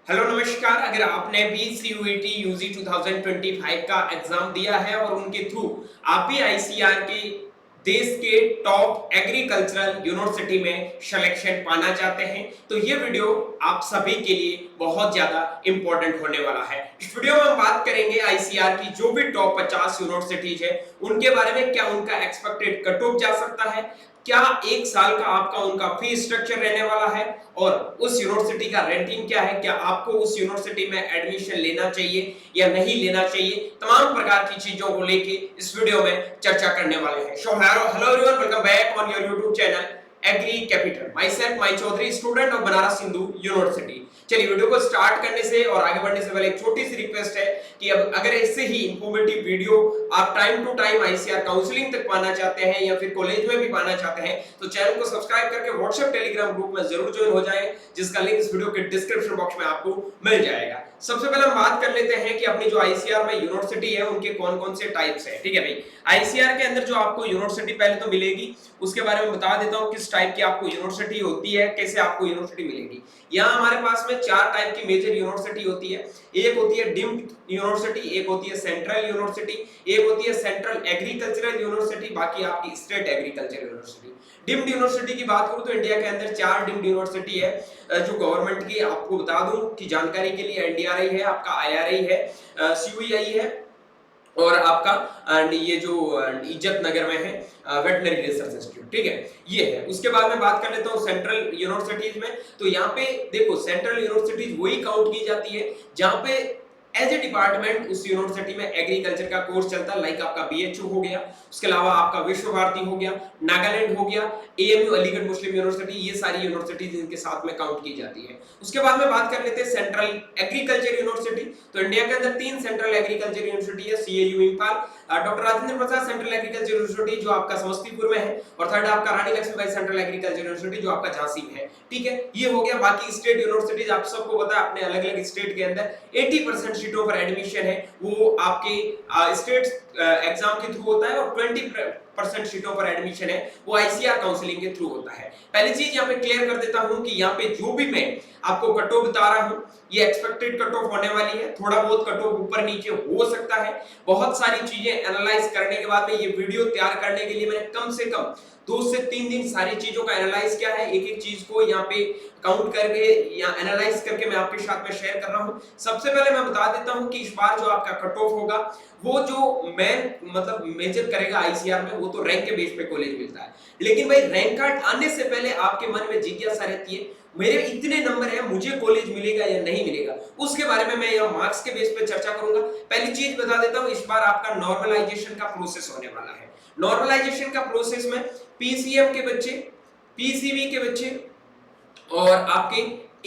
Hello नमस्कार। अगर आपने भी सीयूईटी यूजी 2025 का एग्जाम दिया है और उनके थ्रू आप भी आईसीआर के देश के टॉप एग्रीकल्चरल यूनिवर्सिटी में सिलेक्शन पाना चाहते हैं तो ये वीडियो आप सभी के लिए बहुत ज्यादा इंपॉर्टेंट होने वाला है। इस वीडियो में हम बात करेंगे आईसीआर की जो भी टॉप 50 यूनिवर्सिटीज है उनके बारे में, क्या उनका एक्सपेक्टेड कट ऑफ जा सकता है, क्या एक साल का आपका उनका फी स्ट्रक्चर रहने वाला है और उस यूनिवर्सिटी का रैंकिंग क्या है, क्या आपको उस यूनिवर्सिटी में एडमिशन लेना चाहिए या नहीं लेना चाहिए, तमाम प्रकार की चीजों को लेके इस वीडियो में चर्चा करने वाले हैं। So hello everyone, welcome back on your YouTube channel Agri Capital. Myself माई Chaudhary, student of Banaras Hindu University. चलिए वीडियो को स्टार्ट करने से और आगे बढ़ने से पहले एक छोटी सी रिक्वेस्ट है कि अब अगर ऐसे ही इंफॉर्मेटिव वीडियो आप time to time ICAR counselling तक पाना चाहते हैं या फिर कॉलेज में भी पाना चाहते हैं तो चैनल को सब्सक्राइब करके व्हाट्सएप टेलीग्राम ग्रुप में जरूर ज्वाइन हो जाएं, जिसका लिंक इस वीडियो के डिस्क्रिप्शन बॉक्स में आपको मिल जाएगा। सबसे पहले हम बात कर लेते हैं कि अपनी जो आईसीआर में यूनिवर्सिटी है उनके कौन कौन से टाइप्स है। ठीक है भाई, आईसीआर के अंदर जो आपको यूनिवर्सिटी पहले तो मिलेगी उसके बारे में बता देता हूं किस टाइप की आपको यूनिवर्सिटी होती है, कैसे आपको यूनिवर्सिटी मिलेगी। यहाँ हमारे पास में चार टाइप की मेजर यूनिवर्सिटी होती है। एक होती है डीम्ड यूनिवर्सिटी, एक होती है सेंट्रल यूनिवर्सिटी, एक होती है सेंट्रल एग्रीकल्चरल यूनिवर्सिटी, बाकी आपकी state agriculture university. Deemed university की बात करूं तो इंडिया के अंदर चार डीम्ड यूनिवर्सिटी है जो गवर्नमेंट की, आपको बता दूं कि जानकारी के लिए एनडीआरआई है, आपका आईआरआई है, सीयूईआई है और आपका ये जो इज्जत नगर में है वेटनरी रिसर्च इंस्टीट्यूट। ठीक है, ये है। उसके बाद में बात कर लेता हूँ सेंट्रल यूनिवर्सिटीज में। तो यहाँ पे देखो सेंट्रल यूनिवर्सिटीज वही काउंट की जाती है जहाँ पे एज ए डिपार्टमेंट उस यूनिवर्सिटी में एग्रीकल्चर का कोर्स चलता है, लाइक आपका बीएचयू हो गया, उसके अलावा आपका विश्व भारती हो गया, नागालैंड हो गया, एएमयू अलीगढ़ मुस्लिम यूनिवर्सिटी, ये सारी यूनिवर्सिटीज इनके साथ में काउंट की जाती है। उसके बाद में बात कर लेते हैं सेंट्रल एग्रीकल्चर यूनिवर्सिटी। तो इंडिया के अंदर तीन सेंट्रल एग्रीकल्चर यूनिवर्सिटी है, CAU Imphal, doctor Rajendra Prasad central agriculture university जो आपका समस्तीपुर में है, और थर्ड आपका रानी लक्ष्मीबाई सेंट्रल एग्रीकल्चर यूनिवर्सिटी जो आपका झांसी में है। ठीक है, ये हो गया। बाकी स्टेट यूनिवर्सिटीज आप सबको पता है अपने अलग अलग स्टेट के अंदर 80% सीटों पर एडमिशन है वो आपके स्टेट एग्जाम के थ्रू होता है और 20% सीटों पर एडमिशन है वो आईसीआर काउंसलिंग के थ्रू होता है। पहली चीज यहाँ पे क्लियर कर देता हूं कि यहाँ पे जो भी मैं आपको कट ऑफ बता रहा हूं ये एक्सपेक्टेड कट ऑफ होने वाली है। थोड़ा बहुत कट ऑफ ऊपर नीचे हो सकता है। बहुत सारी चीजें एनालाइज करने के बाद में ये वीडियो तैयार करने के लिए मैंने कम से कम 2 से 3 दिन सारी चीजों का एनालाइज किया है। एक एक चीज को यहाँ पे काउंट करके या एनालाइज करके मैं आपके साथ में शेयर कर रहा हूँ। सबसे पहले मैं बता देता हूँ कि इस बार जो आपका कट ऑफ होगा वो जो मेन मतलब मेजर करेगा आईसीआर में वो तो रैंक के बेस पे कॉलेज मिलता है। लेकिन भाई रैंक कार्ड आने से पहले आपके मन में जिज्ञासा रहती है मेरे इतने नंबर है मुझे कॉलेज मिलेगा या नहीं मिलेगा। उसके बारे में मैं यहाँ मार्क्स के बेस पे चर्चा करूंगा। पहली चीज बता देता हूँ, इस बार आपका नॉर्मलाइजेशन का प्रोसेस होने वाला है। नॉर्मलाइजेशन का प्रोसेस में पीसीएम के बच्चे, पीसीबी के बच्चे और आपके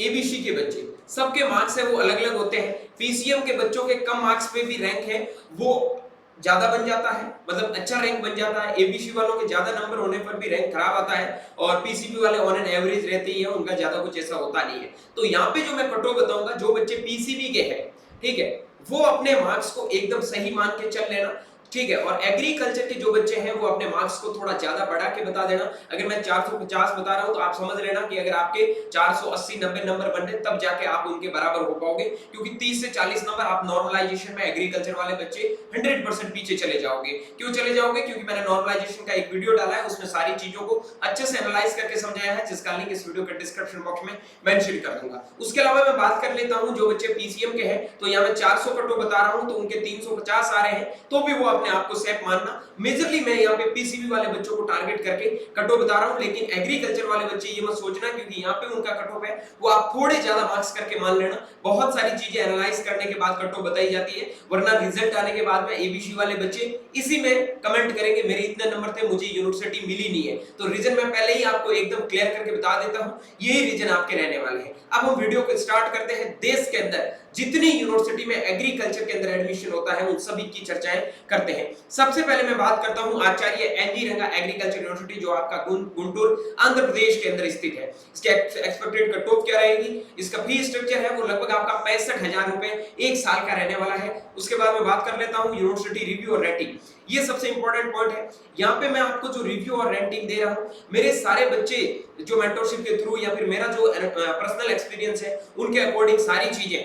एबीसी के बच्चे सबके मार्क्स है वो अलग अलग होते हैं। पीसीएम के बच्चों के कम मार्क्स पे भी रैंक है वो ज्यादा बन जाता है, मतलब अच्छा रैंक बन जाता है। एबीसी वालों के ज्यादा नंबर होने पर भी रैंक खराब आता है और पीसीबी वाले ऑन एन एवरेज रहते ही है, उनका ज्यादा कुछ ऐसा होता नहीं है। तो यहाँ पे जो मैं कट ऑफ बताऊंगा जो बच्चे पीसीबी के हैं, ठीक है, वो अपने मार्क्स को एकदम सही मान के चल लेना। ठीक है, और एग्रीकल्चर के जो बच्चे हैं वो अपने मार्क्स को थोड़ा ज्यादा बढ़ा के बता देना। अगर मैं 450 बता रहा हूं तो आप समझ लेना कि अगर आपके 480-90 नंबर बन रहे तब जाके आप उनके बराबर हो पाओगे, क्योंकि 30 से 40 नंबर आप नॉर्मलाइजेशन में एग्रीकल्चर वाले बच्चे 100% पीछे चले जाओगे। क्यों चले जाओगे? क्योंकि मैंने नॉर्मलाइजेशन का एक वीडियो डाला है, उसमें सारी चीजों को अच्छे से एनालाइज करके समझाया है, जिसका लिंक इस वीडियो के डिस्क्रिप्शन बॉक्स में मेंशन कर दूंगा। उसके अलावा मैं बात कर लेता हूं जो बच्चे पीसीएम के हैं, तो यहां मैं 400 कट ऑफ बता रहा हूं तो उनके 350 आ रहे हैं, तो भी वो अपने आप को सेफ मानना। मेजरली मैं यहाँ पे पीसीबी वाले बच्चों को टारगेट करके कट ऑफ बता रहा हूं, लेकिन एग्रीकल्चर वाले बच्चे ये मत सोचना क्योंकि यहाँ पे उनका कट ऑफ है वो आप थोड़े ज्यादा मार्क्स करके मान लेना। बहुत सारी चीजें एनालाइज करने के बाद कट ऑफ बताई जाती है, वरना रिजल्ट आने के बाद में एबीसी वाले बच्चे इसी में कमेंट करेंगे मेरे इतने नंबर थे मुझे यूनिवर्सिटी मिली नहीं है। तो रीजन मैं पहले ही आपको एकदम क्लियर करके बता देता हूं, यही रीजन आपके रहने वाले हैं। अब हम वीडियो को स्टार्ट करते हैं। देश के अंदर जितनी यूनिवर्सिटी में एग्रीकल्चर के अंदर एडमिशन होता है उन सभी की चर्चाएं करते हैं। सबसे पहले मैं बात करता हूं आचार्य एनजी रंगा एग्रीकल्चर यूनिवर्सिटी जो आपका गुंटूर आंध्र प्रदेश के अंदर स्थित है। इसके एक्सपेक्टेड कट ऑफ क्या रहेगी, इसका फी स्ट्रक्चर है वो लगभग आपका 65,000 रुपए एक साल का रहने वाला है। उसके बाद मैं बात कर लेता हूं यूनिवर्सिटी रिव्यू और रेटिंग। ये सबसे इंपॉर्टेंट पॉइंट है। यहाँ पे मैं आपको जो रिव्यू और रेटिंग दे रहा हूँ, मेरे सारे बच्चे जो मेंटरशिप के थ्रू या फिर मेरा जो पर्सनल एक्सपीरियंस है उनके अकॉर्डिंग सारी चीजें,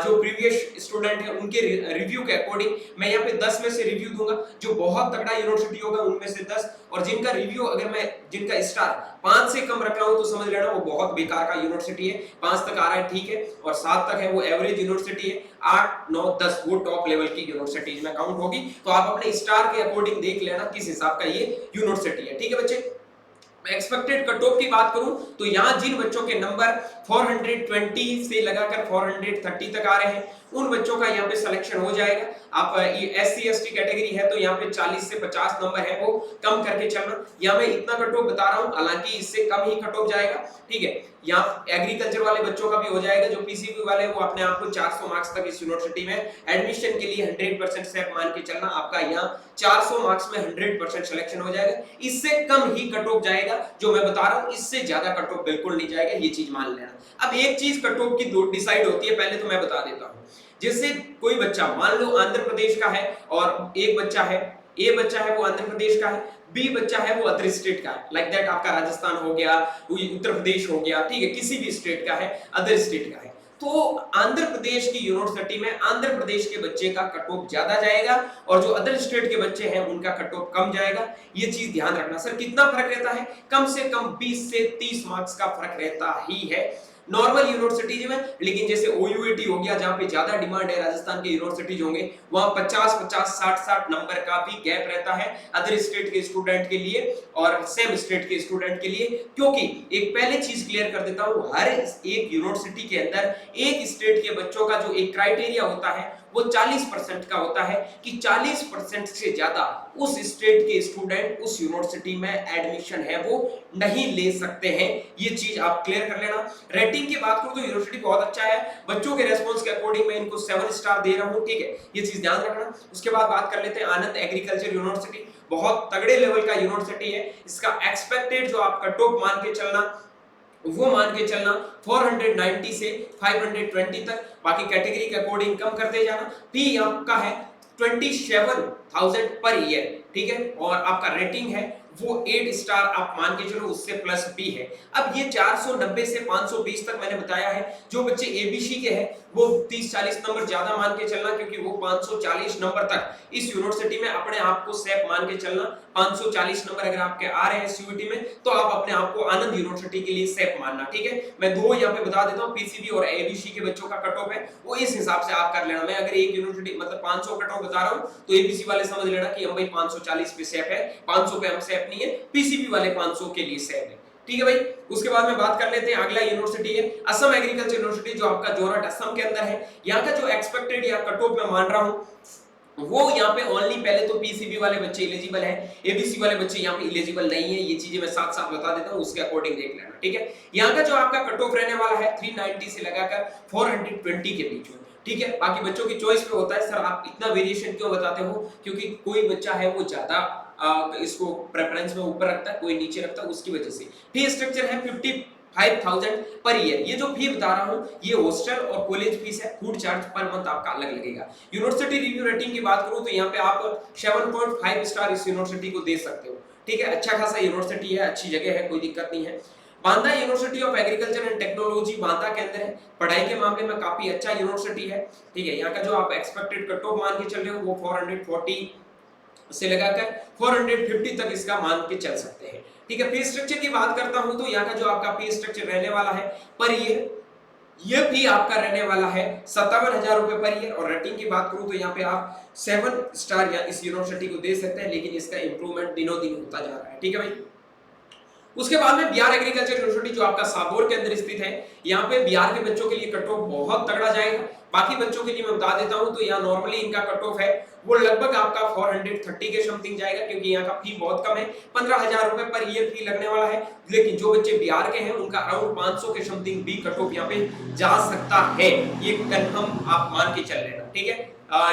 जो प्रीवियस स्टूडेंट है उनके रिव्यू के अकॉर्डिंग मैं यहाँ पे 10 में से रिव्यू दूंगा। जो बहुत तगड़ा यूनिवर्सिटी होगा उनमें से 10, और जिनका रिव्यू अगर मैं जिनका स्टार 5 से कम रख रहा हूं तो समझ लेना वो बहुत बेकार का यूनिवर्सिटी है। 5 तक आ रहा है ठीक है, और 7 तक है वो एवरेज यूनिवर्सिटी है, 8 9 10 वो टॉप लेवल की यूनिवर्सिटीज में काउंट होगी। तो आप अपने स्टार के अकॉर्डिंग देख लेना किस हिसाब का ये यूनिवर्सिटी है। ठीक है बच्चे, एक्सपेक्टेड कट ऑफ की बात करूं तो यहां जिन बच्चों के नंबर 420 से लगाकर 430 तक आ रहे हैं उन बच्चों का यहां पे सिलेक्शन हो जाएगा। आप ये एससी एसटी कैटेगरी है तो यहां पे 40 से 50 नंबर है वो कम करके चलना। यहां मैं इतना कट ऑफ बता रहा हूं, हालांकि इससे कम ही कट ऑफ जाएगा। ठीक है, यहाँ एग्रीकल्चर वाले बच्चों का भी हो जाएगा, जो पीसीबी वाले वो अपने आप को 400 मार्क्स तक इस यूनिवर्सिटी में एडमिशन के लिए 100% सेफ मान के चलना। आपका यहाँ 400 मार्क्स में 100% सिलेक्शन हो जाएगा। इससे कम ही कट ऑफ जाएगा जो मैं बता रहा हूँ, इससे ज्यादा कट ऑफ बिल्कुल नहीं जाएगा, ये चीज मान लेना। अब एक चीज कट ऑफ की डिसाइड होती है, पहले तो मैं बता देता हूँ। जैसे कोई बच्चा मान लो आंध्र प्रदेश का है और एक बच्चा है, ए बच्चा है वो आंध्र प्रदेश का है, बी बच्चा है वो अदर स्टेट का है, लाइक दैट आपका राजस्थान हो गया, उत्तर प्रदेश हो गया, ठीक है, किसी भी स्टेट का है, अदर स्टेट का है। तो आंध्र प्रदेश की यूनिवर्सिटी में आंध्र प्रदेश के बच्चे का कट ऑफ ज्यादा जाएगा और जो अदर स्टेट के बच्चे हैं उनका कट ऑफ कम जाएगा। ये चीज ध्यान रखना। सर कितना फर्क रहता है? कम से कम 20 से 30 मार्क्स का फर्क रहता ही है नॉर्मल यूनिवर्सिटीज में। लेकिन जैसे ओयूएटी हो गया जहां पे ज्यादा डिमांड है, राजस्थान के यूनिवर्सिटीज होंगे वहां 50-50 60-60 नंबर का भी गैप रहता है अदर स्टेट के स्टूडेंट के लिए और सेम स्टेट के स्टूडेंट के लिए। क्योंकि एक पहले चीज क्लियर कर देता हूं, हर एक यूनिवर्सिटी के अंदर एक स्टेट के बच्चों का जो एक क्राइटेरिया होता है वो 40% का होता है कि 40% से ज्यादा उस स्टेट के स्टूडेंट उस यूनिवर्सिटी में एडमिशन है वो नहीं ले सकते हैं। ये चीज आप क्लियर कर लेना। रेटिंग की बात करूं तो यूनिवर्सिटी बहुत अच्छा है, बच्चों के रेस्पॉन्स के अकॉर्डिंग मैं इनको 7 स्टार दे रहा हूं। ठीक है, ये चीज ध्यान रखना। उसके बाद बात कर लेते हैं आनंद एग्रीकल्चर यूनिवर्सिटी, बहुत तगड़े लेवल का यूनिवर्सिटी है। इसका एक्सपेक्टेड जो आप कट ऑफ मान के चलना वो मान के चलना 490 से 520 तक, बाकी कैटेगरी के अकॉर्डिंग कम करते जाना। फी आपका है 27,000 पर ईयर, ठीक है, और आपका रेटिंग है वो 8 स्टार आप मान के चलो, उससे प्लस बी है। अब ये 490 से 520 तक मैंने बताया है। जो बच्चे एबीसी के हैं वो 30-40 नंबर ज्यादा मान के चलना, क्योंकि वो 540 नंबर तक इस यूनिवर्सिटी में अपने आप को सेफ मान के चलना। 540 नंबर अगर आपके आ रहे हैं सीयूईटी में तो आप अपने आप को आनंद यूनिवर्सिटी के लिए सेफ मानना। ठीक है, मैं दो यहाँ पे बता देता हूँ, पीसीबी और एबीसी के बच्चों का कट ऑफ है वो इस हिसाब से आप कर लेना। मैं अगर एक यूनिवर्सिटी मतलब 500 कट ऑफ बता रहा हूँ तो एबीसी वाले समझ लेना कि हम भाई 540 पे सेफ है, 500 पे हम सेफ नहीं है, पीसीबी वाले 500 के लिए सेफ है। ठीक है भाई, उसके बाद में बात कर लेते हैं अगला यूनिवर्सिटी है असम एग्रीकल्चर यूनिवर्सिटी, जो आपका जोरहाट असम के अंदर है। यहाँ का जो एक्सपेक्टेड या कट ऑफ मैं मान रहा हूँ वो यहाँ पे ओनली, पहले तो पीसीबी वाले बच्चे एलिजिबल हैं, एबीसी वाले बच्चे यहाँ पे एलिजिबल नहीं है। ये चीजें मैं साथ साथ बता देता हूँ, उसके अकॉर्डिंग देख लेना। ठीक है, यहाँ का जो आपका कट ऑफ रहने वाला है 390 से लगाकर 420 के बीच में। ठीक है, बाकी बच्चों की चॉइस पे होता है। सर आप इतना वेरिएशन क्यों बताते हो? क्योंकि कोई बच्चा है वो ज्यादा इसको प्रेफरेंस में ऊपर रखता है, कोई नीचे रखता है, उसकी वजह से। फी स्ट्रक्चर है 55,000 पर ईयर। ये जो फी बता रहा हूँ ये हॉस्टल और कॉलेज फीस है, फूड चार्ज पर मंथ आपका अलग लगेगा। यूनिवर्सिटी रिव्यू रेटिंग की बात करूँ तो यहाँ पे आप 7.5 स्टार इस यूनिवर्सिटी को दे सकते हो। ठीक है, अच्छा खासा यूनिवर्सिटी है, अच्छी जगह है, कोई दिक्कत नहीं है। Banda university of agriculture and technology Banda के अंदर है, पढ़ाई के मामले में काफी अच्छा यूनिवर्सिटी है। ठीक है, यहाँ का जो आप एक्सपेक्टेड कट ऑफ मान के चल रहे हो वो 440 से लगाकर 450 तक इसका मान के चल सकते हैं। ठीक है, फी स्ट्रक्चर की बात करता हूं तो यहाँ का जो आपका फी स्ट्रक्चर रहने वाला है पर ईयर, ये फी आपका रहने वाला है 57,000 रुपए पर ईयर। और रेटिंग की बात करूं तो यहाँ पे आप 7 स्टार या इस यूनिवर्सिटी को दे सकते हैं, लेकिन इसका इंप्रूवमेंट दिनों दिन होता जा रहा है। ठीक है भाई, उसके बाद में बिहार एग्रीकल्चर यूनिवर्सिटी जो आपका साबोर के अंदर स्थित है, यहाँ पे बिहार के बच्चों के लिए कट ऑफ बहुत तगड़ा जाएगा। बाकी बच्चों के लिए मैं बता देता हूं तो यहाँ नॉर्मली इनका कट ऑफ है वो लगभग आपका 430 के समथिंग जाएगा, क्योंकि यहाँ का फी बहुत कम है, 15,000 रुपए पर ईयर फी लगने वाला है। लेकिन जो बच्चे बिहार के हैं उनका अराउंड 500 के समथिंग भी कट ऑफ यहाँ पे जा सकता है, ये कंफर्म आप मान के चल लेना। ठीक है,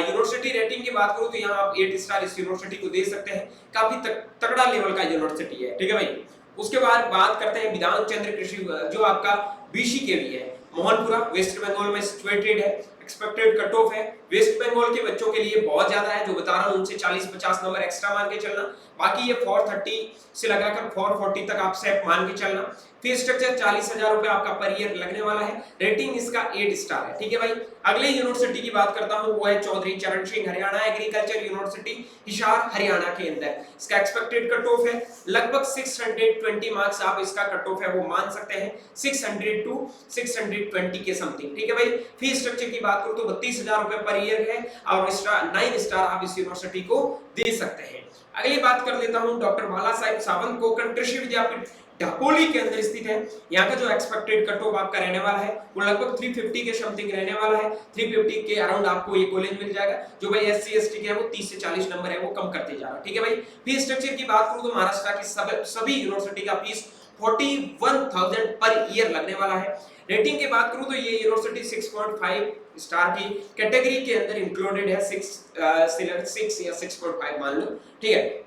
यूनिवर्सिटी रेटिंग की बात करूं तो यहाँ आप 8 स्टार इस यूनिवर्सिटी को दे सकते हैं, काफी तगड़ा लेवल का यूनिवर्सिटी है। ठीक है भाई, उसके बाद बात करते हैं विधान चंद्र कृषि जो आपका बीसी के भी है, मोहनपुरा वेस्ट बंगाल में सिचुएटेड है। एक्सपेक्टेड कट ऑफ है। वेस्ट बंगाल के बच्चों के लिए बहुत ज्यादा है, जो बता रहा हूं उनसे 40-50 नंबर एक्स्ट्रा मान के चलना। बाकी ये 430 से लगाकर 440 तक आप सेट मान के चलना। फी स्ट्रक्चर 40,000 रुपए आपका पर ईयर लगने वाला है। रेटिंग इसका 8 स्टार है। ठीक है भाई, अगले यूनिवर्सिटी की बात करता हूं, वो है चौधरी चरण सिंह हरियाणा एग्रीकल्चर यूनिवर्सिटी हिसार हरियाणा के अंदर। इसका एक्सपेक्टेड कट ऑफ है लगभग 620 मार्क्स, आप इसका कट ऑफ है वो मान सकते हैं 600 टू 620 के समथिंग। ठीक है भाई, फी स्ट्रक्चर की बात करूं तो 32,000 रुपए पर ईयर है और 9 स्टार आप इस यूनिवर्सिटी को दे सकते हैं। अगली बात कर लेता हूं, डॉक्टर बाला साहेब सावंत कोकण कृषि विद्यापीठ ढकोली के अंदर स्थित है। यहाँ का जो एक्सपेक्टेड कट ऑफ आपका रहने वाला है वो लगभग 350 के समथिंग रहने वाला है। 350 के अराउंड आपको ये कॉलेज मिल जाएगा। जो भाई एससी एसटी के है वो 30 से 40 नंबर है वो कम करते जा रहा है। ठीक है भाई, फी स्ट्रक्चर की बात करूं तो महाराष्ट्र की सभी यूनिवर्सिटी का फीस 41,000 पर ईयर लगने वाला है। रेटिंग की बात करूं तो ये यूनिवर्सिटी 6.5 स्टार की कैटेगरी के अंदर इंक्लूडेड है। 6 या 6.5 मान लो। ठीक है,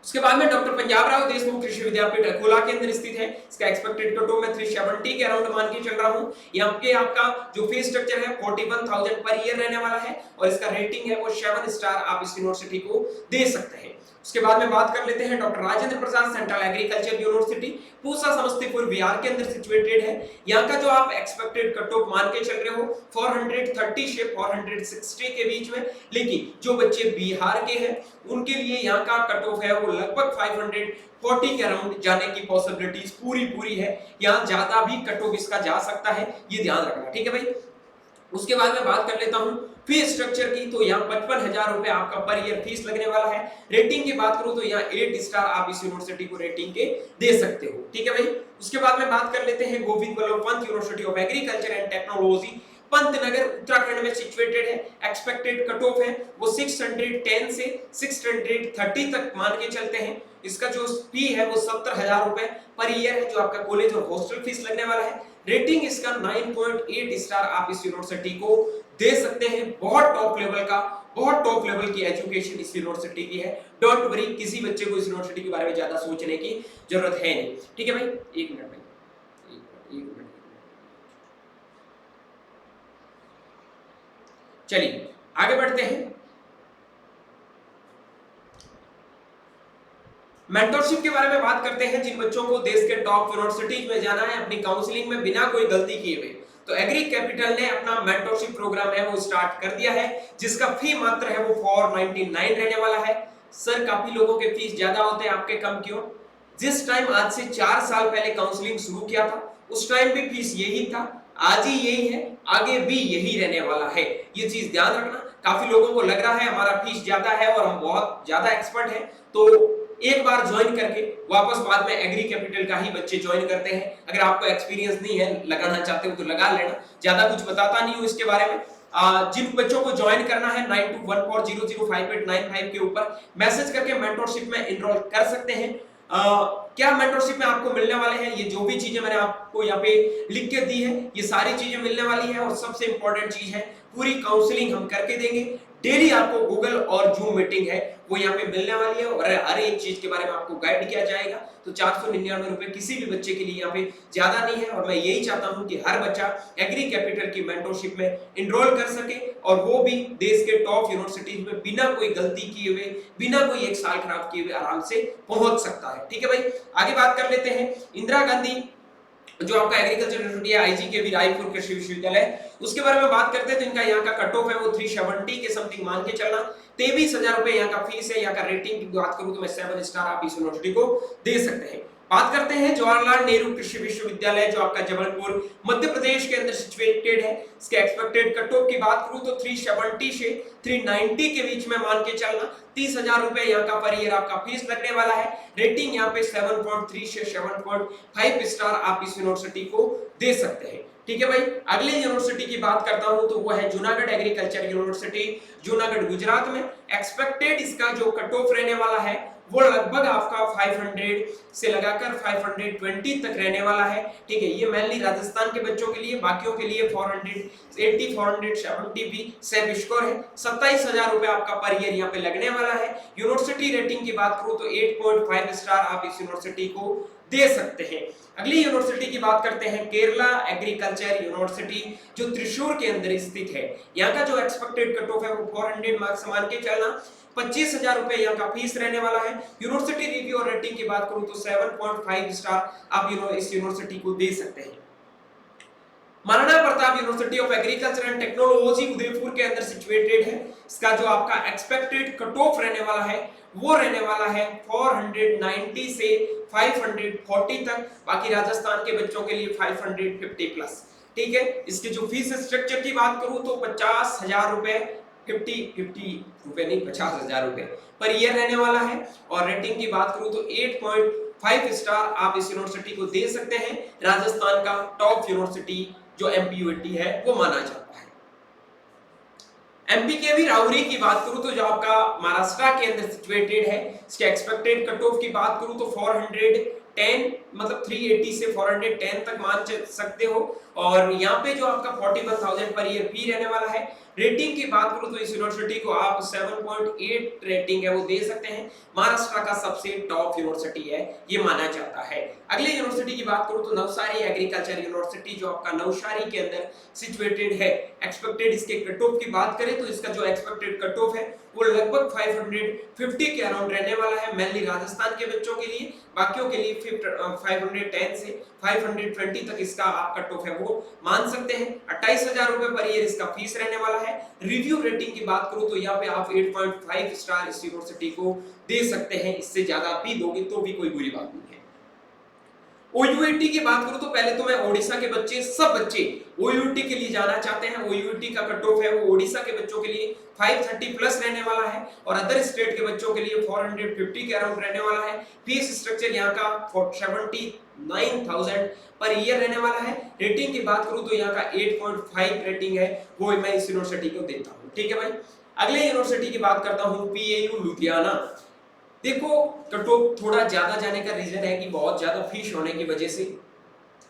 उसके बाद में डॉक्टर पंजाबराव देशमुख कृषि विद्यापीठ अकोला के अंदर स्थित है। इसका एक्सपेक्टेड कट ऑफ मैं 370 के अराउंड मान के चल रहा हूं। यहाँ पे आपका जो फी स्ट्रक्चर है 41,000 पर ईयर रहने वाला है और इसका रेटिंग है वो 7 स्टार आप इस यूनिवर्सिटी को दे सकते हैं। उसके बाद में बात कर लेते हैं doctor Rajendra Prasad central agriculture university Pusa Samastipur Bihar के अंदर सिचुएटेड है। यहाँ का जो आप एक्सपेक्टेड कट ऑफ मान के चल रहे हो 430 से 460 के बीच में, लेकिन जो बच्चे बिहार के हैं उनके लिए यहाँ का कट ऑफ है वो लगभग 540 के अराउंड जाने की पॉसिबिलिटीज पूरी है। यहाँ ज्यादा भी कट ऑफ इसका जा सकता है, ये ध्यान रखना। ठीक है भाई, उसके बाद में बात कर लेता हूं फी स्ट्रक्चर की, तो यहाँ 55,000 रुपए आपका पर ईयर फीस लगने वाला है। रेटिंग की बात करूं तो यहाँ 8 स्टार आप इस यूनिवर्सिटी को रेटिंग के दे सकते हो। ठीक है भाई, उसके बाद में बात कर लेते हैं Govind Vallabh Pant university of agriculture and technology Pantnagar Uttarakhand में सिचुएटेड है। एक्सपेक्टेड कट ऑफ है वो 610 से 630 तक मान के चलते हैं। इसका जो फी है वो 70,000 रुपए पर ईयर है, जो आपका कॉलेज और हॉस्टल फीस लगने वाला है। रेटिंग इसका 9.8 स्टार आप इस यूनिवर्सिटी को दे सकते हैं। बहुत टॉप लेवल की एजुकेशन इस यूनिवर्सिटी की है। डोंट वरी, किसी बच्चे को इस यूनिवर्सिटी के बारे में ज्यादा सोचने की जरूरत है नहीं। ठीक है भाई, एक मिनट भाई, एक मिनट चलिए आगे बढ़ते हैं। मेंटरशिप के बारे में बात करते हैं। जिन बच्चों को देश के टॉप यूनिवर्सिटीज में जाना है अपनी काउंसलिंग में बिना कोई गलती किए हुए, तो एग्री कैपिटल ने अपना मेंटरशिप प्रोग्राम है वो स्टार्ट कर दिया है, जिसका फी मात्र है वो 499 रहने वाला है। सर काफी लोगों के फीस ज्यादा होते हैं, आपके कम क्यों? जिस टाइम आज से 4 साल पहले काउंसलिंग शुरू किया था उस टाइम भी फीस यही था, आज ही यही है, आगे भी यही रहने वाला है। ये चीज ध्यान रखना। काफी लोगों को लग रहा है हमारा फीस ज्यादा है और हम बहुत ज्यादा एक्सपर्ट हैं, तो एक बार ज्वाइन करके वापस बाद में एग्री कैपिटल का ही बच्चे ज्वाइन करते हैं। अगर आपको एक्सपीरियंस नहीं है, लगाना चाहते हो तो लगा लेना, ज्यादा कुछ बताता नहीं हूं इसके बारे में। जिन बच्चों को ज्वाइन करना है 9214005895 के ऊपर मैसेज करके मेंटरशिप में एनरोल कर सकते हैं। क्या मेंटरशिप में आपको मिलने वाले हैं, ये जो भी चीजें मैंने आपको यहाँ पे लिख के दी है ये सारी चीजें मिलने वाली है। और सबसे इंपॉर्टेंट चीज है पूरी काउंसलिंग हम करके देंगे। डेली आपको गूगल और जूम मीटिंग है वो यहाँ पे मिलने वाली है और हर एक चीज के बारे में आपको गाइड किया जाएगा। तो 499 रुपए किसी भी बच्चे के लिए यहाँ पे ज्यादा नहीं है और मैं यही चाहता हूँ कि हर बच्चा एग्री कैपिटल की मेंटरशिप में एनरोल कर सके और वो भी देश के टॉप यूनिवर्सिटीज में बिना कोई गलती किए हुए, बिना कोई एक साल खराब किए हुए आराम से पहुंच सकता है। ठीक है भाई, आगे बात कर लेते हैं। इंदिरा गांधी जो आपका एग्रीकल्चर यूनिवर्सिटी है आईजीकेवी रायपुर कृषि विश्वविद्यालय, उसके बारे में बात करते हैं तो इनका यहाँ का कट ऑफ है वो 370 के समथिंग मान के चलना। 23,000 रुपए यहाँ का फीस है। यहाँ का रेटिंग की बात करूं तो मैं 7 स्टार आप इस यूनिवर्सिटी को दे सकते हैं। बात करते हैं जवाहरलाल नेहरू कृषि विश्वविद्यालय जो आपका जबलपुर मध्य प्रदेश के अंदर सिचुएटेड है। इसके एक्सपेक्टेड कट ऑफ की बात करूं तो 370 से 390 के बीच में मान के चलना। 30,000 रुपए यहाँ का पर ईयर आपका फीस लगने वाला है। रेटिंग यहाँ पे 7.3 से 7.5 स्टार आप इस यूनिवर्सिटी को दे सकते हैं। ठीक है भाई, अगले यूनिवर्सिटी की बात करता हूं तो वो है जूनागढ़ एग्रीकल्चर यूनिवर्सिटी, जूनागढ़ गुजरात में। एक्सपेक्टेड इसका जो कट ऑफ रहने वाला है वो लगभग आपका 500 से लगाकर 520 तक रहने वाला है। ठीक है, ये मेनली राजस्थान के बच्चों के लिए, बाकियों के लिए 480 470 भी सेफ स्कोर है। 27,000 रुपए आपका पर ईयर यहाँ पे लगने वाला है। यूनिवर्सिटी रेटिंग की बात करूं तो 8.5 स्टार आप इस यूनिवर्सिटी को दे सकते हैं। अगली यूनिवर्सिटी की बात करते हैं, केरला एग्रीकल्चर यूनिवर्सिटी जो त्रिशूर के अंदर स्थित है। यहाँ का जो एक्सपेक्टेड कट ऑफ है वो 400 मार्क्स मान के चलना। 25,000 रुपए यहाँ का फीस रहने वाला है। यूनिवर्सिटी रिव्यू और रेटिंग की बात करूं तो 7.5 स्टार आप इस यूनिवर्सिटी को दे सकते हैं। Maharana Pratap university of agriculture and technology Udaipur के अंदर सिचुएटेड है। इसका जो आपका एक्सपेक्टेड कट ऑफ रहने वाला है वो रहने वाला है 490 से 540 तक। बाकी राजस्थान के बच्चों के लिए 550 प्लस। ठीक है, इसके जो फीस स्ट्रक्चर की बात करूं तो 50,000 रुपए 50 रुपए नहीं 50,000 रुपए पर ईयर रहने वाला है। और रेटिंग की बात करूं तो 8.5 स्टार आप इस यूनिवर्सिटी को दे सकते हैं। राजस्थान का टॉप यूनिवर्सिटी जो एमपीयूटी है वो माना जाता है। एमपी के भी राउरी की बात करूं तो जो आपका महाराष्ट्र के अंदर सिचुएटेड है, इसके एक्सपेक्टेड कट ऑफ की बात करूं तो 410 मतलब 380 से 410 तक मान सकते हो। और यहाँ पे जो आपका 41,000 पर ईयर फी रहने वाला है। रेटिंग की बात करूं तो इस यूनिवर्सिटी को आप 7.8 रेटिंग है वो दे सकते हैं। महाराष्ट्र का सबसे टॉप यूनिवर्सिटी है ये माना जाता है। अगले यूनिवर्सिटी की बात करूं तो नवसारी एग्रीकल्चर यूनिवर्सिटी जो आपका नवसारी के अंदर सिचुएटेड है। एक्सपेक्टेड इसके कट ऑफ की बात करें तो इसका जो एक्सपेक्टेड कट ऑफ है वो लगभग 550 के अराउंड रहने वाला है, मेनली राजस्थान के बच्चों के लिए। बाकियों के लिए 510 से 520 तक इसका आप कट ऑफ है वो मान सकते हैं। 28,000 रुपए पर ईयर इसका फीस रहने वाला है। रिव्यू रेटिंग की बात करूं तो यहाँ पे आप 8.5 स्टार इस यूनिवर्सिटी को दे सकते हैं। इससे ज्यादा भी दोगे तो भी कोई बुरी बात नहीं है। ओयूटी की बात करूं तो पहले तो मैं ओडिशा के बच्चे सब बच्चे ओयूटी के लिए जाना चाहते हैं। ओयूटी का कट ऑफ है वो ओडिशा के बच्चों के लिए 530 प्लस रहने वाला है और अदर स्टेट के बच्चों के लिए 450 के अराउंड रहने वाला है। फीस स्ट्रक्चर यहाँ का 79,000 पर ईयर रहने वाला है। रेटिंग की बात करूं तो यहाँ का 8.5 रेटिंग है वो मैं इस यूनिवर्सिटी को देता हूँ। ठीक है भाई, अगले यूनिवर्सिटी की बात करता हूँ पीएयू लुधियाना। देखो कट ऑफ थोड़ा ज्यादा जाने का रीजन है कि बहुत ज्यादा फीस होने की वजह से,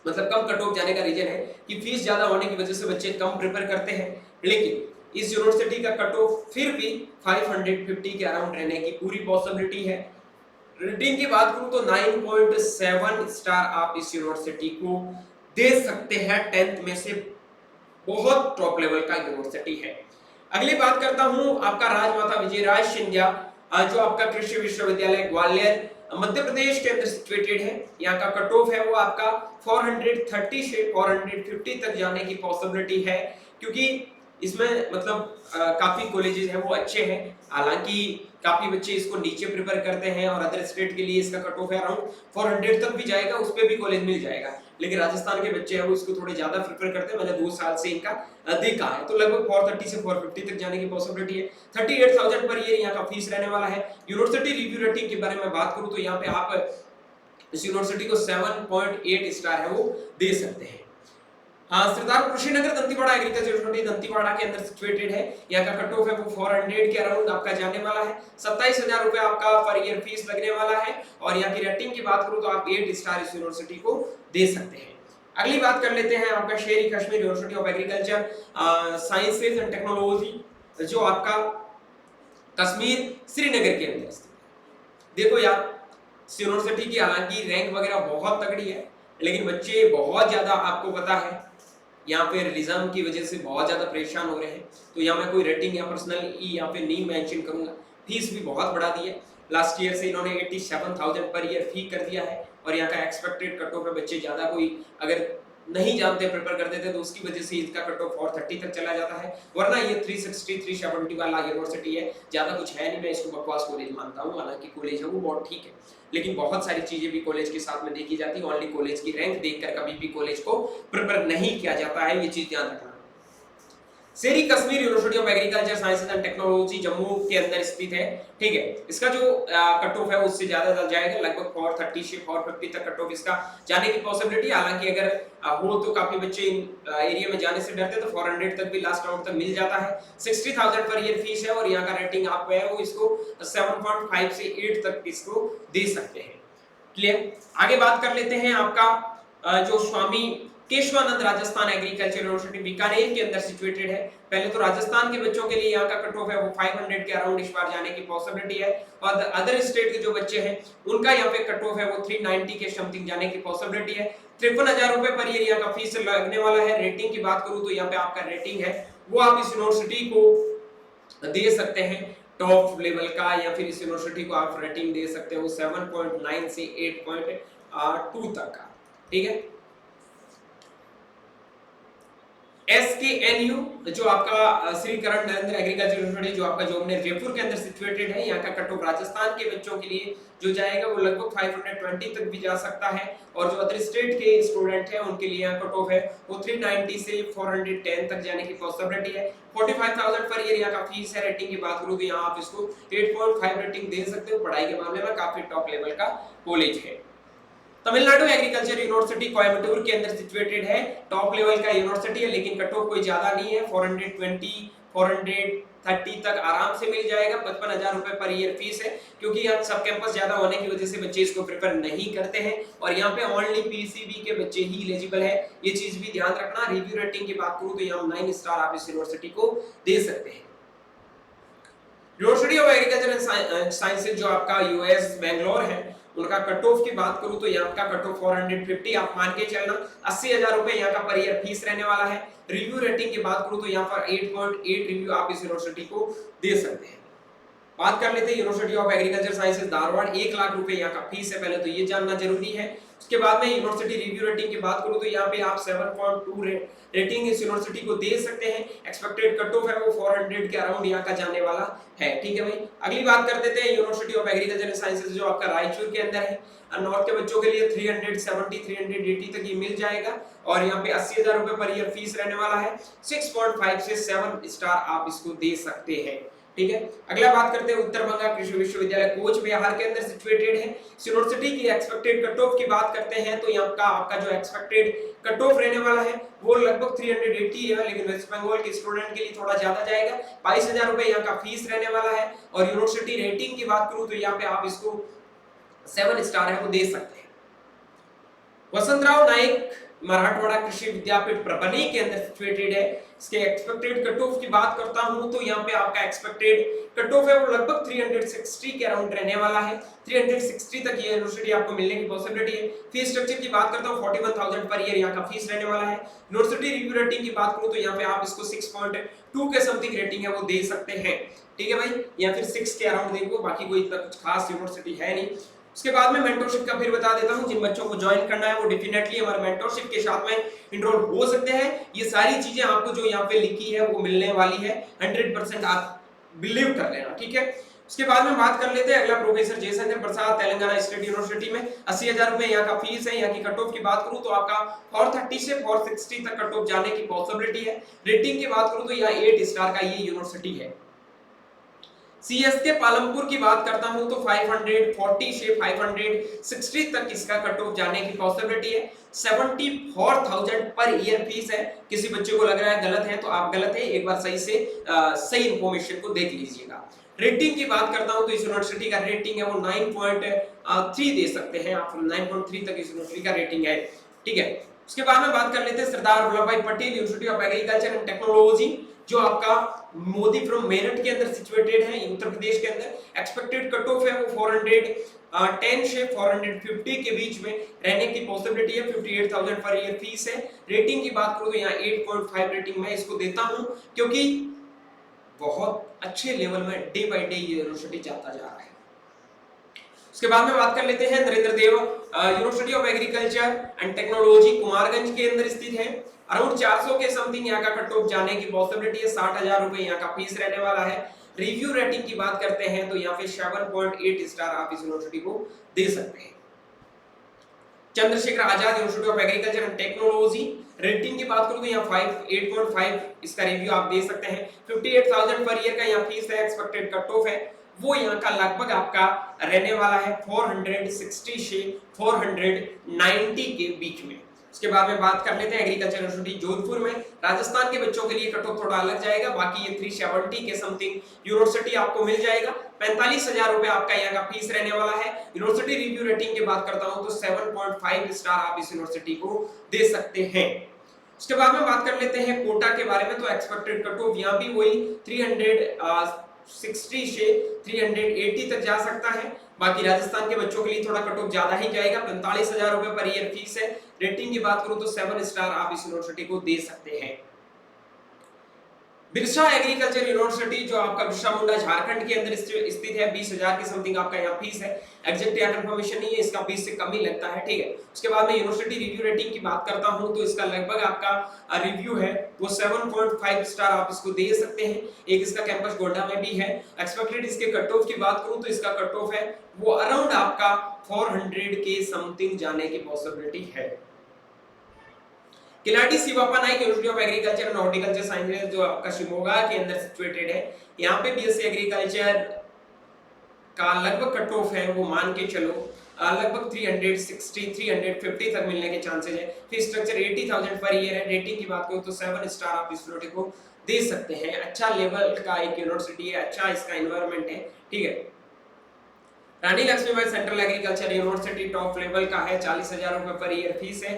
मतलब कम कट ऑफ जाने का रीजन है कि फीस ज्यादा होने की वजह से बच्चे कम प्रिपेयर करते हैं। लेकिन इस यूनिवर्सिटी का कट ऑफ फिर भी 550 के अराउंड रहने की पूरी पॉसिबिलिटी है। रेटिंग की बात करूं तो 9.7 स्टार आप इस यूनिवर्सिटी को दे सकते हैं। 10th में से बहुत टॉप लेवल का यूनिवर्सिटी है। अगली बात करता हूं आपका राजमाता विजयराज सिंधिया जो आपका कृषि विश्वविद्यालय ग्वालियर मध्य प्रदेश के अंदर सिचुएटेड है। यहाँ का कट ऑफ है वो आपका 430 से 450 तक जाने की पॉसिबिलिटी है, क्योंकि इसमें मतलब काफी कॉलेजेस हैं वो अच्छे हैं। हालांकि काफी बच्चे इसको नीचे प्रिपेयर करते हैं और अदर स्टेट के लिए इसका कट ऑफ है अराउंड 400 तक भी जाएगा, उस पे भी कॉलेज मिल जाएगा। लेकिन राजस्थान के बच्चे हैं वो इसको थोड़े ज्यादा प्रिपेयर करते हैं। मैंने 2 साल से इनका देखा है, तो लगभग 430 से 450 तक जाने की पॉसिबिलिटी है। 38,000 पर ईयर यहाँ का फीस रहने वाला है। यूनिवर्सिटी रिव्यू रेटिंग के बारे में बात करूं तो यहाँ पे आप इस यूनिवर्सिटी को 7.8 स्टार है वो दे सकते हैं। हाँ, सरदार कुशीनगर दंतीवाड़ा एग्रीकल्चर यूनिवर्सिटी दंतीवाड़ा के अंदर सिचुएटेड है। यहाँ का कट ऑफ है वो 400 के अराउंड आपका जाने वाला है। 27,000 रुपए आपका पर ईयर फीस लगने वाला है। और यहाँ की रेटिंग की बात करूं तो आप 8 स्टार इस यूनिवर्सिटी को दे सकते हैं। अगली बात कर लेते हैं आपका Sher e Kashmir university of agriculture sciences and technology जो आपका कश्मीर श्रीनगर के अंदर स्थित है। देखो यार, इस यूनिवर्सिटी की हालांकि रैंक वगैरह बहुत तगड़ी है, लेकिन बच्चे बहुत ज्यादा, आपको पता है यहाँ पे रिजल्ट की वजह से बहुत ज्यादा परेशान हो रहे हैं। तो यहाँ मैं कोई रेटिंग या पर्सनल यहाँ पे नहीं मेंशन करूंगा। फीस भी बहुत बढ़ा दी है। लास्ट ईयर से इन्होंने 87,000 पर ईयर फी कर दिया है। और यहाँ का एक्सपेक्टेड कट ऑफ है, बच्चे ज्यादा कोई अगर नहीं जानते प्रिपेयर करते थे तो उसकी वजह से इसका कट ऑफ 430 तक चला जाता है। वरना ये 360 370 वाला यूनिवर्सिटी है, ज्यादा कुछ है नहीं। मैं इसको बकवास कॉलेज मानता हूँ, हालांकि कॉलेज है वो बहुत ठीक है, लेकिन बहुत सारी चीजें भी कॉलेज के साथ में देखी जाती है। ओनली कॉलेज की रैंक देखकर कभी भी कॉलेज को प्रिपेयर नहीं किया जाता है, ये चीज ध्यान रखना। Sher e Kashmir university of agriculture sciences and technology Jammu के अंदर स्थित है। ठीक है, इसका जो कट ऑफ है उससे ज्यादा जाएगा, लगभग 430 से 450 तक कट ऑफ इसका जाने की पॉसिबिलिटी। हालांकि अगर हो तो काफी बच्चे इन एरिया में जाने से डरते तो 400 तक भी लास्ट राउंड तक मिल जाता है। 60,000 पर ईयर फीस है और यहाँ का रेटिंग आप है वो इसको 7.5 से 8 तक इसको दे सकते हैं। क्लियर, आगे बात कर लेते हैं आपका जो स्वामी केशवानंद राजस्थान एग्रीकल्चर यूनिवर्सिटी बीकानेर के अंदर सिचुएटेड है। पहले तो राजस्थान के बच्चों के लिए यहाँ का कट ऑफ है वो 500 के अराउंड इस बार जाने की पॉसिबिलिटी है, और अदर स्टेट के जो बच्चे हैं उनका यहाँ पे कट ऑफ है वो 390 के समथिंग जाने की पॉसिबिलिटी है। 53,000 रुपए पर ईयर यहाँ का फीस लगने वाला है। रेटिंग की बात करूं तो यहाँ पे आपका रेटिंग है वो आप इस यूनिवर्सिटी को दे सकते हैं टॉप लेवल का, या फिर इस यूनिवर्सिटी को आप रेटिंग दे सकते हो 7.9 से 8.2 तक का, ठीक है। SKNU जो आपका श्री करण नरेंद्र एग्रीकल्चर यूनिवर्सिटी जो आपका जोबनेर जयपुर के अंदर सिचुएटेड है, यहाँ का कट ऑफ राजस्थान के बच्चों के लिए जो जाएगा वो लगभग 520 तक भी जा सकता है, और जो अदर स्टेट के स्टूडेंट हैं उनके लिए यहाँ कट ऑफ है वो 390 से 410 तक जाने की पॉसिबिलिटी है। 45,000 पर ईयर यहाँ का फीस है। रेटिंग की बात करूँ तो यहाँ आप इसको 8.5 रेटिंग दे सकते हो। पढ़ाई के मामले में काफी टॉप लेवल का कॉलेज है। तमिलनाडु एग्रीकल्चर यूनिवर्सिटी कोयम्बटूर के अंदर सिचुएटेड है। टॉप लेवल का यूनिवर्सिटी है, लेकिन कट ऑफ कोई ज्यादा नहीं है। 420 430 तक आराम से मिल जाएगा। 55,000 रुपए पर ईयर फीस है, क्योंकि यहाँ सब कैंपस ज्यादा होने की वजह से बच्चे इसको प्रेफर नहीं करते हैं, और यहाँ पे ओनली पीसीबी के बच्चे ही एलिजिबल है। ये चीज भी ध्यान रखना। रिव्यू रेटिंग की बात करूं तो यहाँ 9 स्टार आप इस यूनिवर्सिटी को दे सकते हैं। University of agriculture and sciences जो आपका यूएस बेंगलोर है, उनका कट ऑफ की बात करूं तो यहाँ का कट ऑफ 450 आप मान के चलना। 80,000 रुपए यहाँ का पर ईयर फीस रहने वाला है। रिव्यू रेटिंग की बात करूं तो यहाँ पर 8.8 रिव्यू आप इस यूनिवर्सिटी को दे सकते हैं। बात कर लेते हैं university of agriculture sciences Dharwad. 1 lakh रुपए यहाँ का फीस है, पहले तो ये जानना जरूरी है। उसके बाद में यूनिवर्सिटी रिव्यू रेटिंग की बात करूं तो यहाँ पे आप 7.2 रेटिंग इस यूनिवर्सिटी को दे सकते हैं। एक्सपेक्टेड कट ऑफ है वो 400 के अराउंड यहाँ का जाने वाला है, ठीक है भाई। अगली बात कर देते हैं university of agriculture and sciences जो आपका रायचूर के अंदर है। नॉर्थ के बच्चों के लिए 370 380 तक ये मिल जाएगा, और यहाँ पे 80,000 रुपए पर ईयर फीस रहने वाला है। 6.5 से 7 स्टार आप इसको दे सकते हैं, ठीक है। अगला बात करते हैं उत्तर बंगा कृषि विश्वविद्यालय कोच बिहार के अंदर सिचुएटेड है। यूनिवर्सिटी की एक्सपेक्टेड कट ऑफ की बात करते हैं तो यहाँ का आपका जो एक्सपेक्टेड कट ऑफ रहने वाला है वो लगभग 380 है, लेकिन वेस्ट बंगाल के स्टूडेंट के लिए थोड़ा ज्यादा जाएगा। 22,000 रुपए यहाँ का फीस रहने वाला है, और यूनिवर्सिटी रेटिंग की बात करूं तो यहाँ पे आप इसको 7 स्टार है वो दे सकते हैं। वसंतराव नाइक मराठवाड़ा कृषि विद्यापीठ प्रबनी के अंदर सिचुएटेड है। इसके एक्सपेक्टेड कट ऑफ की बात करता हूं तो यहाँ पे आपका एक्सपेक्टेड कट ऑफ है वो लगभग 360 के अराउंड रहने वाला है। 360 तक ये यूनिवर्सिटी आपको मिलने की पॉसिबिलिटी है। फीस स्ट्रक्चर की बात करता हूं 41,000 पर ईयर यहाँ का फीस रहने वाला है। यूनिवर्सिटी रिव्यू रेटिंग की बात करूं तो यहाँ पे आप इसको 6.2 के समथिंग रेटिंग है वो दे सकते हैं, ठीक है भाई, या फिर 6 के अराउंड देखो। बाकी कोई इतना कुछ खास यूनिवर्सिटी है नहीं। उसके बाद में मेंटरशिप का फिर बता देता हूं। जिन बच्चों को ज्वाइन करना है वो डेफिनेटली हमारे मेंटरशिप के साथ में इनरोल हो सकते हैं। ये सारी चीजें आपको जो यहाँ पे लिखी है वो मिलने वाली है। 100% आप बिलीव कर लेना, ठीक है। उसके बाद में बात कर लेते हैं अगला professor Jaishankar Prasad Telangana state university में। 80,000 रुपए यहाँ का फीस है। यहाँ की कट ऑफ की बात करूं तो आपका 430 से 460 तक कट ऑफ जाने की पॉसिबिलिटी है। रेटिंग की बात करूं तो यहाँ 8 स्टार का ये यूनिवर्सिटी है। सीएसके पालमपुर की बात करता हूं तो 540 से 560 तक इसका कट ऑफ जाने की पॉसिबिलिटी है। 74,000 पर ईयर फीस है। किसी बच्चे को लग रहा है गलत है तो आप गलत है, एक बार सही से सही इंफॉर्मेशन को देख लीजिएगा। रेटिंग की बात करता हूं तो इस यूनिवर्सिटी का रेटिंग है वो 9.3 दे सकते हैं आप। 9.3 तक इस यूनिवर्सिटी का रेटिंग है, ठीक है। उसके बाद में बात कर लेते हैं सरदार वल्लभ भाई Patel university of agriculture and technology जो आपका मोदी फ्रॉम मेरठ के अंदर सिचुएटेड है उत्तर प्रदेश के अंदर। एक्सपेक्टेड कट ऑफ है वो 410 से 450 के बीच में रहने की पॉसिबिलिटी है। 58,000 पर ईयर फीस है। रेटिंग की बात करूं तो यहाँ 8.5 रेटिंग मैं इसको देता हूं, क्योंकि बहुत अच्छे लेवल में डे बाय डे ये यूनिवर्सिटी जाता जा रहा है। उसके बाद में बात कर लेते हैं Narendra Dev university of agriculture and technology Kumarganj के अंदर स्थित है। अराउंड 400 के समथिंग यहाँ का कट ऑफ जाने की पॉसिबिलिटी है। 60,000 रुपए यहाँ का फीस रहने वाला है। रिव्यू रेटिंग की बात करते हैं तो यहाँ पे 7.8 स्टार आप इस यूनिवर्सिटी को दे सकते हैं। Chandrashekhar Azad university of agriculture and technology rating की बात करूं तो यहाँ 8.5 इसका रिव्यू आप दे सकते हैं। 58,000 पर ईयर का यहाँ फीस है। एक्सपेक्टेड कट ऑफ है वो यहाँ का लगभग आपका रहने वाला है 460 से 490 के बीच में। उसके बाद में बात कर लेते हैं एग्रीकल्चर यूनिवर्सिटी जोधपुर में। राजस्थान के बच्चों के लिए कट ऑफ थोड़ा अलग जाएगा, बाकी ये 370 के समथिंग यूनिवर्सिटी आपको मिल जाएगा। 45,000 रुपए आपका यहाँ का फीस रहने वाला है। यूनिवर्सिटी रिव्यू रेटिंग की बात करता हूं तो 7.5 स्टार आप इस यूनिवर्सिटी को दे सकते हैं। उसके बाद में बात कर लेते हैं कोटा के बारे में। तो एक्सपेक्टेड कट ऑफ यहाँ भी वही 360 से 380 तक जा सकता है। बाकी राजस्थान के बच्चों के लिए थोड़ा कट ऑफ ज्यादा ही जाएगा, 45,000 रुपए पर ईयर फीस है। रेटिंग की बात करूं तो 7 स्टार आप इस यूनिवर्सिटी को दे सकते हैं। बिरसा एग्रीकल्चर यूनिवर्सिटी जो आपका बिरसा मुंडा झारखंड के अंदर स्थित है, 20,000 के समथिंग आपका यहाँ फीस है। एग्जैक्ट या कंफर्मेशन नहीं है, इसका 20 से कम ही लगता है, ठीक है। उसके बाद में यूनिवर्सिटी रिव्यू रेटिंग की बात करता हूं तो इसका लगभग आपका रिव्यू है वो 7.5 स्टार आप इसको दे सकते हैं। एक इसका कैंपस गोंडा में भी है। एक्सपेक्टेड इसके कट ऑफ की बात करूं तो इसका कट ऑफ है वो अराउंड आपका 400 के समथिंग जाने की पॉसिबिलिटी है। Keladi Shivappa Nayak university of agriculture and horticulture sciences जो आपका शिमोगा के अंदर सिचुएटेड है, यहाँ पे बीएससी एग्रीकल्चर का लगभग कट ऑफ है वो मान के चलो लगभग 360 350 तक मिलने के चांसेस है। फीस स्ट्रक्चर 80,000 पर ईयर है। रेटिंग की बात करूं तो 7 स्टार आप इस यूनिवर्सिटी को दे सकते हैं। अच्छा लेवल का एक यूनिवर्सिटी है, अच्छा इसका एनवायरनमेंट है, ठीक है। Rani Lakshmibai central agriculture university top level का है, 40,000 रुपए पर ईयर फीस है।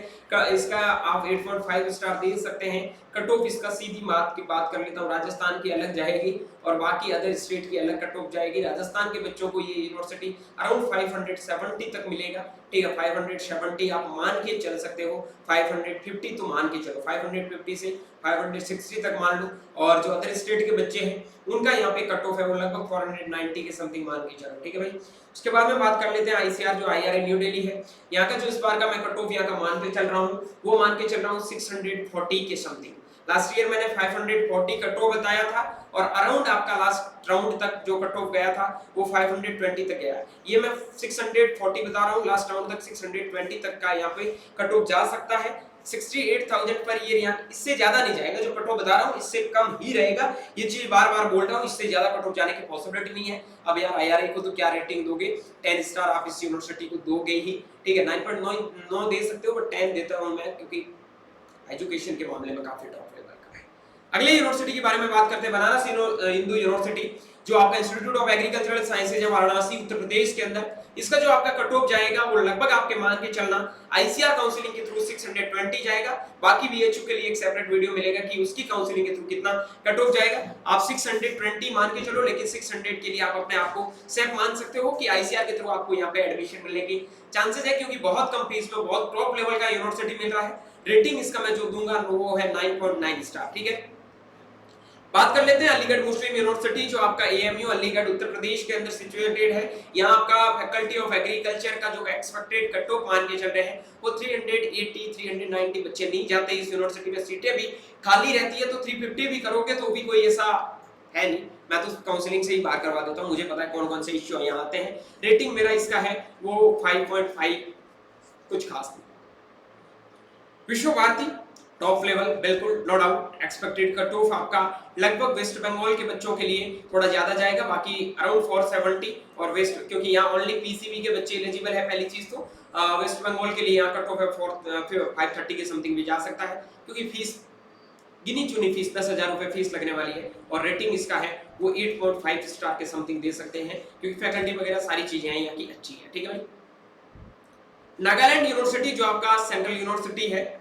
इसका आप 8.5 स्टार दे सकते हैं। कट ऑफ इसका सीधी बात की बात कर लेता हूँ, राजस्थान की अलग जाएगी और बाकी अदर स्टेट की अलग कट ऑफ जाएगी। राजस्थान के बच्चों को ये यूनिवर्सिटी अराउंड 570 तक मिलेगा, ठीक है। 570 आप मान के चल सकते हो, 550 तो मान के चलो, 550 से 560 तक मान लो। और जो अदर स्टेट के बच्चे हैं उनका यहाँ पे कट ऑफ है वो लगभग 490 के समथिंग मान के चलो, ठीक है भाई। उसके बाद में बात कर लेते हैं आईसीआर जो आईआरए न्यू दिल्ली है। यहाँ का जो इस बार का मैं कट ऑफ यहाँ का मान के चल रहा हूँ वो मान के चल रहा हूँ 640 के समथिंग। लास्ट ईयर मैंने 540 कट ऑफ बताया था और अराउंड आपका लास्ट राउंड तक जो कट ऑफ गया था वो 520 तक गया। ये मैं 640 बता रहा हूँ, लास्ट राउंड तक 620 तक का यहाँ पे कट ऑफ जा सकता है। 68,000 पर ईयर, यहाँ इससे ज्यादा नहीं जाएगा। जो कट ऑफ बता रहा हूँ इससे कम ही रहेगा। ये चीज बार बार बोल रहा हूँ, इससे ज्यादा कट ऑफ जाने की पॉसिबिलिटी नहीं है। अब यार आईआरए को तो क्या रेटिंग दोगे, 10 स्टार आप इस यूनिवर्सिटी को दोगे ही, ठीक है। 9.9 दे सकते हो बट 10 देता हूँ मैं, क्योंकि एजुकेशन के मामले में काफी टॉप लेवल का है। अगले यूनिवर्सिटी के बारे में बात करते हैं, बनारस हिंदू यूनिवर्सिटी जो आपका इंस्टीट्यूट ऑफ एग्रीकल्चरल साइंसेज है वाराणसी उत्तर प्रदेश के अंदर। इसका जो आपका कट ऑफ जाएगा वो लगभग आपके मान के चलना आईसीआर काउंसलिंग के थ्रू 620 जाएगा। बाकी बीएचयू के लिए एक सेपरेट वीडियो मिलेगा कि उसकी काउंसलिंग के थ्रू कितना कट ऑफ जाएगा। आप 620 मान के चलो, लेकिन 600 के लिए आप अपने आप को सेफ मान सकते हो कि आईसीआर के थ्रू आपको यहाँ पे एडमिशन मिलने की चांसेस है, क्योंकि बहुत कम फीस में बहुत टॉप लेवल का यूनिवर्सिटी मिल रहा है। रेटिंग इसका मैं जो दूंगा वो है 9.9 स्टार, ठीक है। बात कर लेते हैं अलीगढ़ मुस्लिम यूनिवर्सिटी जो आपका एएमयू अलीगढ़ उत्तर प्रदेश के अंदर सिचुएटेड है। यहाँ आपका फैकल्टी ऑफ एग्रीकल्चर का जो एक्सपेक्टेड कट ऑफ मान के चल रहे हैं वो 380 390 बच्चे नहीं जाते इस यूनिवर्सिटी में। सीटें भी खाली रहती है तो 350 भी करोगे तो भी कोई ऐसा है नहीं। मैं तो काउंसलिंग से ही बाहर करवा देता हूँ, मुझे पता है कौन कौन से इश्यू यहाँ आते हैं। रेटिंग मेरा इसका है वो 5.5, कुछ खास नहीं। विश्व भारती टॉप लेवल बिल्कुल no doubt. Expected cut off आपका लगभग वेस्ट बंगाल के बच्चों के लिए थोड़ा ज्यादा जाएगा, बाकी अराउंड 470 और वेस्ट, क्योंकि यहाँ ओनली पीसीबी के बच्चे एलिजिबल है पहली चीज तो। वेस्ट बंगाल के लिए यहाँ कट ऑफ है 530 के समथिंग भी जा सकता है, क्योंकि फीस गिनी चुनी फीस 10,000 रुपए फीस लगने वाली है। और रेटिंग इसका है वो 8.5 स्टार के समथिंग दे सकते हैं, क्योंकि फैकल्टी वगैरह सारी चीजें यहाँ की अच्छी है, ठीक है भाई। नागालैंड यूनिवर्सिटी जो आपका सेंट्रल यूनिवर्सिटी है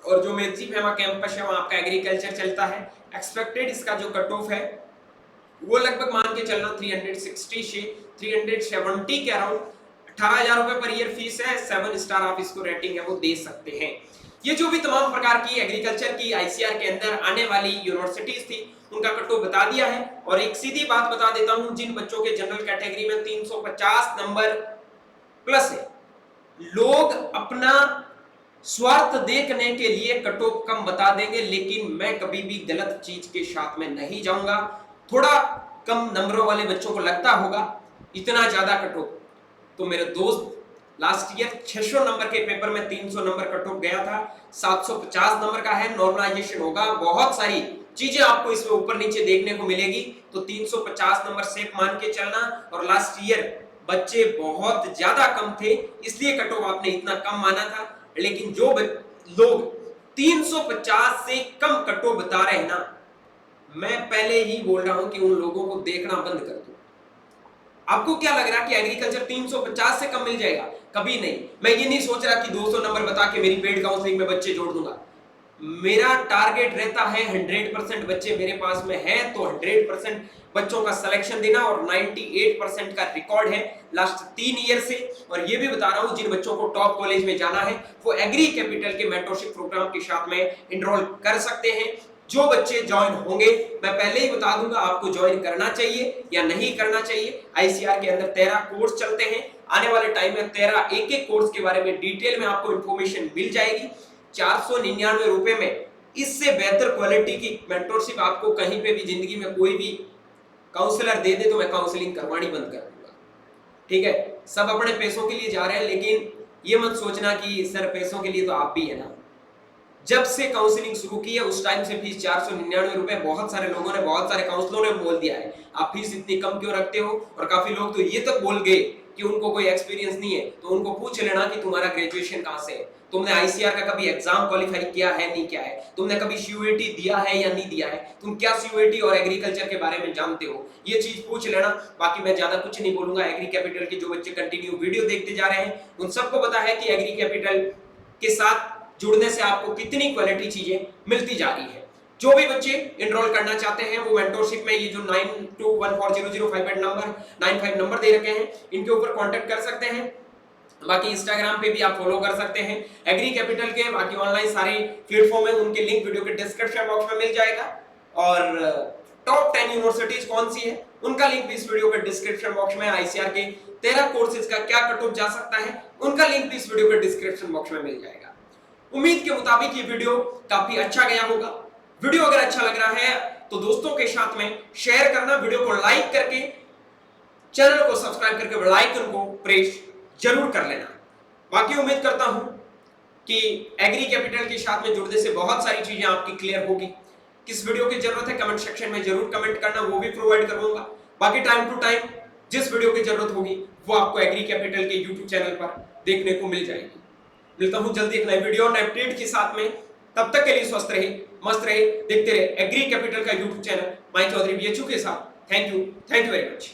और जो मेची फेमा कैंपस है वहां आपका एग्रीकल्चर चलता है। एक्सपेक्टेड इसका जो कट ऑफ है वो लगभग मान के चलना 360 से 370 के अराउंड। 18,000 रुपए पर ईयर फीस है। 7 स्टार आप इसको रेटिंग है वो दे सकते हैं। ये जो भी तमाम प्रकार की एग्रीकल्चर की आईसीआर के अंदर आने वाली यूनिवर्सिटीज थी उनका कट ऑफ बता दिया है। और एक सीधी बात बता देता हूं, जिन बच्चों के जनरल कैटेगरी में 350 नंबर प्लस है, लोग अपना स्वार्थ देखने के लिए कट ऑफ कम बता देंगे, लेकिन मैं कभी भी गलत चीज के साथ में नहीं जाऊंगा। थोड़ा कम नंबरों वाले बच्चों को लगता होगा इतना ज्यादा कट ऑफ, तो मेरे दोस्त लास्ट ईयर 600 नंबर के पेपर में 300 नंबर कट ऑफ गया था, 750 नंबर का है। नॉर्मलाइजेशन होगा, बहुत सारी चीजें आपको इसमें ऊपर नीचे देखने को मिलेगी, तो 350 नंबर सेफ मान के चलना। और लास्ट ईयर बच्चे बहुत ज्यादा कम थे, इसलिए कट ऑफ आपने इतना कम माना था। लेकिन जो लोग 350 से कम कट ऑफ बता रहे हैं ना, मैं पहले ही बोल रहा हूं कि उन लोगों को देखना बंद कर दो। आपको क्या लग रहा है कि एग्रीकल्चर 350 से कम मिल जाएगा? कभी नहीं। मैं ये नहीं सोच रहा कि 200 नंबर बता के मेरी पेड काउंसलिंग में बच्चे जोड़ दूंगा। मेरा टारगेट रहता है 100% बच्चे मेरे पास में हैं तो 100% बच्चों का सिलेक्शन देना, और 98% का रिकॉर्ड है लास्ट 3 ईयर से। और ये भी बता रहा हूं जिन बच्चों को टॉप कॉलेज में जाना है वो एग्री कैपिटल के मेंटरशिप प्रोग्राम के साथ में एनरोल कर सकते हैं। जो बच्चे ज्वाइन होंगे मैं पहले ही बता दूंगा आपको ज्वाइन करना चाहिए या नहीं करना चाहिए। आईसीआर के अंदर 13 कोर्स चलते हैं। आने वाले टाइम में 13 एक कोर्स के बारे में डिटेल में आपको इंफॉर्मेशन मिल जाएगी। 499 रुपए में इससे बेहतर क्वालिटी की मेंटरशिप आपको कहीं पे भी जिंदगी में कोई भी काउंसलर दे दे तो मैं काउंसलिंग करवानी बंद कर दूंगा। ठीक है, सब अपने पैसों के लिए जा रहे हैं, लेकिन ये मत सोचना कि सर पैसों के लिए तो आप भी है ना। जब से काउंसलिंग शुरू की है उस टाइम से फीस 499 रुपए। बहुत सारे लोगों ने, बहुत सारे काउंसलरों ने बोल दिया है आप फीस इतनी कम क्यों रखते हो, और काफी लोग तो ये तक बोल गए कि उनको कोई एक्सपीरियंस नहीं है। तो उनको पूछ लेना कि तुम्हारा ग्रेजुएशन कहां से है, तुमने आईसीआर का कभी एग्जाम क्वालिफाई किया है नहीं किया है, तुमने कभी सीयूईटी दिया है या नहीं दिया है, तुम क्या सीयूईटी और एग्रीकल्चर के बारे में जानते हो, ये चीज पूछ लेना। बाकी मैं ज्यादा कुछ नहीं बोलूंगा। एग्री कैपिटल के जो बच्चे कंटिन्यू वीडियो देखते जा रहे हैं उन सबको पता है कि एग्री कैपिटल के साथ जुड़ने से आपको कितनी क्वालिटी चीजें मिलती जा रही है। जो भी बच्चे एनरोल करना चाहते हैं वो मेंटरशिप में ये जो 92140058 नंबर 95 नंबर दे रखे हैं इनके ऊपर कांटेक्ट कर सकते हैं। बाकी इंस्टाग्राम पे भी आप फॉलो कर सकते हैं एग्री कैपिटल के। बाकी ऑनलाइन सारे प्लेटफॉर्म है उनके लिंक वीडियो के डिस्क्रिप्शन बॉक्स में मिल जाएगा। और टॉप 10 यूनिवर्सिटीज कौन सी है उनका लिंक भी इस वीडियो के डिस्क्रिप्शन बॉक्स में। आईसीआर के 13 कोर्सेज का क्या कट ऑफ जा सकता है उनका लिंक भी इस वीडियो के डिस्क्रिप्शन बॉक्स में मिल जाएगा। उम्मीद के मुताबिक ये वीडियो काफी अच्छा गया होगा। वीडियो अगर अच्छा लग रहा है तो दोस्तों के साथ में शेयर करना, वीडियो को लाइक करके चैनल को सब्सक्राइब करके बेल आइकन को प्रेस जरूर कर लेना। बाकी उम्मीद करता हूं कि एग्री कैपिटल के साथ में जुड़ने से बहुत सारी चीजें आपकी क्लियर होगी। किस वीडियो की जरूरत है कमेंट सेक्शन में जरूर कमेंट करना, वो भी प्रोवाइड करूंगा। बाकी टाइम टू टाइम जिस वीडियो की जरूरत होगी वो आपको एग्री कैपिटल के यूट्यूब चैनल पर देखने को मिल जाएगी। मिलता हूं जल्दी एक नए वीडियो नए अपडेट के साथ में। तब तक के लिए स्वस्थ रहे, मस्त रहे, देखते रहे एग्री कैपिटल का यूट्यूब चैनल माई चौधरी बीएचयू के साथ। Thank you very much.